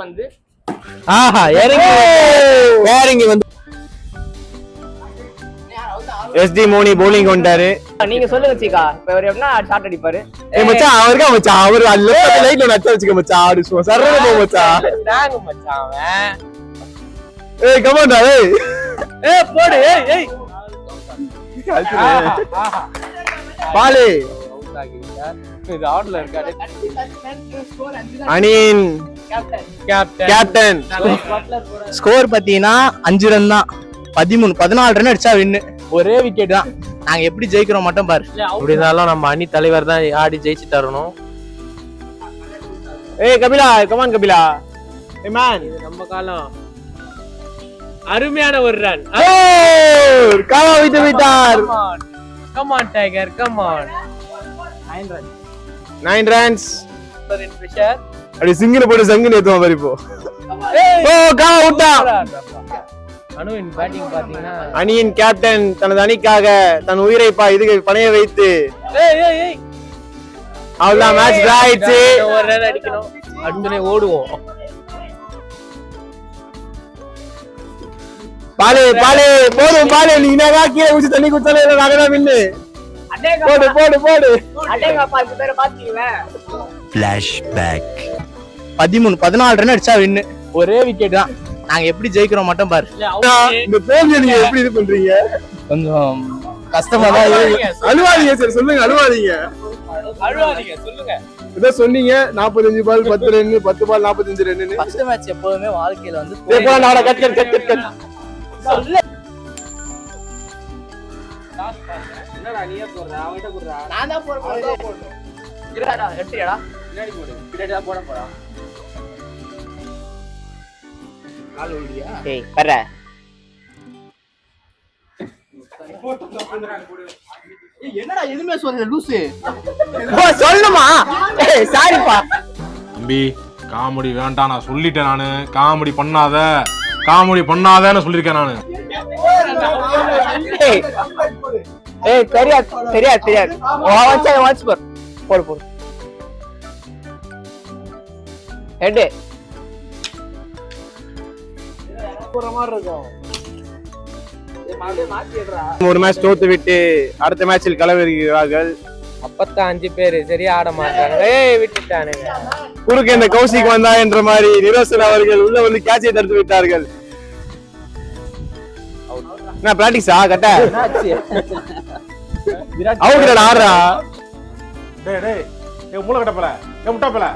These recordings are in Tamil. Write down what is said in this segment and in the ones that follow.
பந்து இறங்கி வந்து எஸ்டி மோனி bowling கொண்டாரு. நீங்க சொல்லுங்க சீக்கா. இப்ப இவர் எப்படின்னா ஷாட் அடிப்பாரு. மச்சான் அவர்க்கா மச்சான் அவரு லெஃப்ட் ரைட்ல நச்ச வச்சுக்க மச்சான். ஆடு சர்றவே போ மச்சான். ஸ்டாங் மச்சான் அவன். ஏய் கம் ஆன் டா ஏய். ஏய் போடு ஏய் ஏய். பாலே அவுட் ஆகிட்டார். இது அவுட்ல இருக்காரு. அனின் கேப்டன் ஸ்கோர் பாத்தீங்கன்னா 5 ரன் தான். 14 ரன் அடிச்சா வின்னு. ஒரே விக்கெட் தான். நாங்க எப்படி ஜெயிக்கிறோம் மட்டும் பாரு. அப்படி இருந்தாலும் நம்ம அணி தலைவர் தான் ஆடி ஜெயிச்சு தரணும். ஏய் கபிலா கம் ஆன் கபிலா. ஏய் மேன் நம்ம காலம். அருமையான ஒரு ரன். காவா விட்டார். Come on tiger come on. 9 runs. In pressure. அடி சிங்கின போட்டு சங்கின ஏத்துவா பாரு இப்போ. ஓ காவா விட்டா. அனுவின் பேட்டிங் பாத்தீங்கன்னா அணியின் கேப்டன் தனது அணிக்காக தன் உயிரை இதுக்கு பணைய வைத்து அவ்வளவு மேட்ச் டிரா ஆயிடுச்சு. ஒரு ரன் அடிக்கணும். அடுத்து ஓடுவோம். பாலே பாலே போதும் பாலே. நீ என்னடா கீழே ஊத்தி தண்ணி குடிச்சாலே நாங்க வின்னு. போடு போடு போடு. அடேங்கப்பா இந்த பேரை பாத்தீங்களா? ஃபிளாஷ்பேக். 14 ரன் அடிச்சா வின்னு. ஒரே விக்கெட் தான். நாங்க எப்படி ஜெயிக்கிறோம் மட்டும் பாரு. இந்த தோல்வியை நீங்க எப்படி இது பண்றீங்க? கொஞ்சம் கஷ்டமா தான் இருக்கு. அழுவாதீங்க சார் சொல்லுங்க. அழுவாதீங்க சொல்லுங்க. இத சொன்னீங்க 45 பால் 10 ரன் 10 பால் 45 ரன். ஃபர்ஸ்ட் மேட்ச் எப்பவுமே வாழ்க்கையில வந்து ஏப்பா நாளை கட் கட் கட் கட். என்னடா நீயே போடுற? அவன்கிட்ட குடுறா. நான் தான் போறேன். இருடா எடுத்துடா. பின்னாடி போடு. பின்னாடி தான் போட போறா. கால் ஓடுறியா? டேய் வர்ற. என்னடா எதுமே சொல்லல லூசு. ஓ சொல்லுமா? ஏய் சாரிப்பா. தம்பி காமெடி வேண்டாம் நான் சொல்லிட்டேன். நானு காமெடி பண்ணாதன்னு சொல்லிருக்கேன் நானு. ஏய் தெரியாது. வாட்ச் போடு போடு. ஹெட் ஒரு மேட்ச் தோத்து விட்டு அடுத்த மேட்சில் களமிறங்குகிறார்கள். 55 பேரு சரியா ஆட மாட்டாங்க. ஏய் விட்டுட்டானுங்க. குறுக்கு இந்த கௌசிக் வந்தா என்ற மாதிரி நிரோசன் அவர்கள் உள்ள வந்து கேட்சை தடுத்து விட்டார்கள். என்ன பிராக்டிஸா கட்ட அவுட்ல ஆடுறா. டேய் டேய் ஏ மூளை கட்டப்பல ஏ முட்டாப்பல.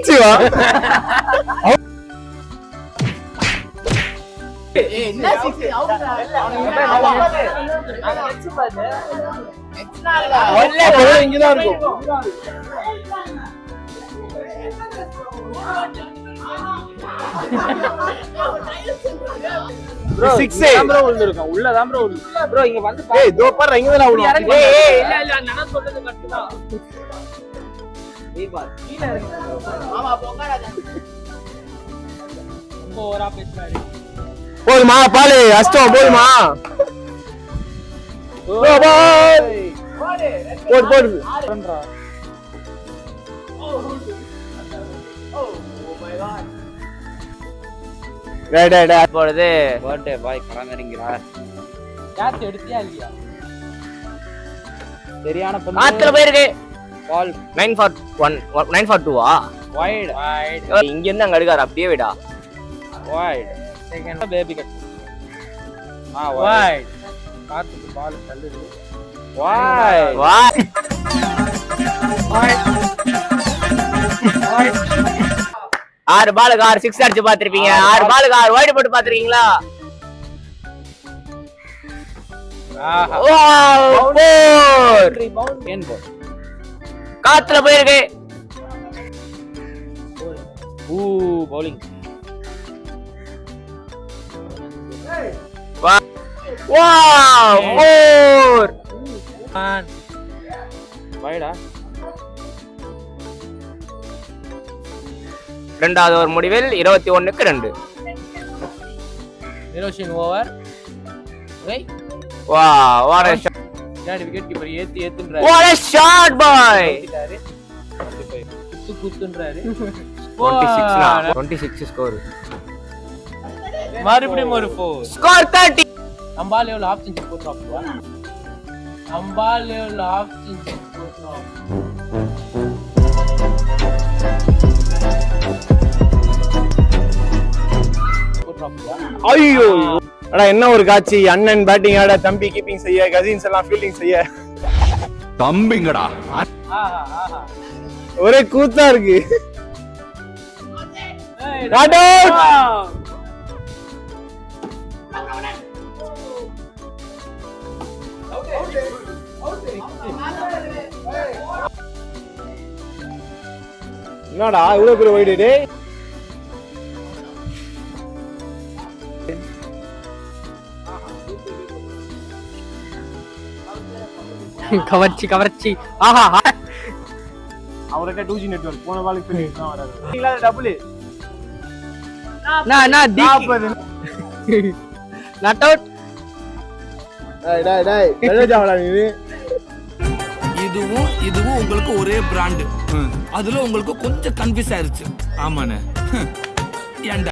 சிவா என்ன சிக்ஸ் அவுட்ரா. இங்க தான் இருக்கும். bro 6 ப்ரோ விழுந்திருக்கும். உள்ள தான் ப்ரோ ப்ரோ இங்க வந்து ஏய் தோ பாரு இங்க தான் விழும். ஏய் இல்ல நான் சொல்றது கரெக்ட் தான். ஏய் பார் கீழ இறங்கு. மாமா போங்கடா. ரொம்ப ஓவரா பேசுறாரு. போதுமா பாலே அஷ்டம் போதுமா. போடு பண்றா. இப்பொழுது பர்த்டே பாய் களமிறங்குகிறார். கேட்ச் எடுத்தியா இல்லையா? சரியான பந்து. காத்துல போயிருக்கு. பால் 9 for 1 9 for 2 வைட் இங்க இருந்து அங்க அடிக்காரு. அப்படியே விடா. Wide second baby cut. Wide காத்துக்கு பால் தள்ளுது. வைட் வா 6 பாலுக்கு 6 6 அடிச்சு பாத்திருப்பீங்க. 6 பாலுக்கு 6 வைட் போட்டு பாத்திருக்கீங்களா? வாவ் 4 ரீபவுண்ட் என் பால் காத்துல போயிருக்கு. பவுலிங். வாவ் 4 வைடா. இரண்டாவது ஓவர் முடிவில் 21க்கு 2. நிரோஷின் ஓவர். ரைட் வா வாட் a shot. பின்னாடி விக்கெட் கீப்பர் ஏத்துன்றாரு. What a shot boy. குத்துன்றாரு. 26 ஸ்கோர். மறுபடியும் ஒரு 4. ஸ்கோர் 30. அம்பால் எவ்வளவு ஆஃப் செஞ்சுரி போட்டுருவா? அம்பால் எவ்வளவு ஆஃப் செஞ்சுரி போட்டுருவா? ஐயோ அடா என்ன ஒரு காட்சி. அண்ணன் பேட்டிங் ஆட, தம்பி கீப்பிங் செய்ய, கசின்ஸ் எல்லாம் ஃபீல்டிங் செய்ய. தம்பிங்கடா. ஒரே கூத்தா இருக்கு. Not out. என்னடா இவ்வளவு பெரிய வைடு டேய். கவர்ச்சி ஆஹா அவர்கிட்ட 2G நெட்வொர்க் போன பாலுக்கு பின்னிட்டு தான் வராது. இல்ல டபுள். நான் நாட் அவுட். டேய் வெள்ளஜாவடா நீ. இதுவும் உங்களுக்கு ஒரே பிராண்ட். அதுல உங்களுக்கு கொஞ்சம் கன்ஃபியூஸ் ஆயிருச்சு. ஆமாண்ணே. ஏன்டா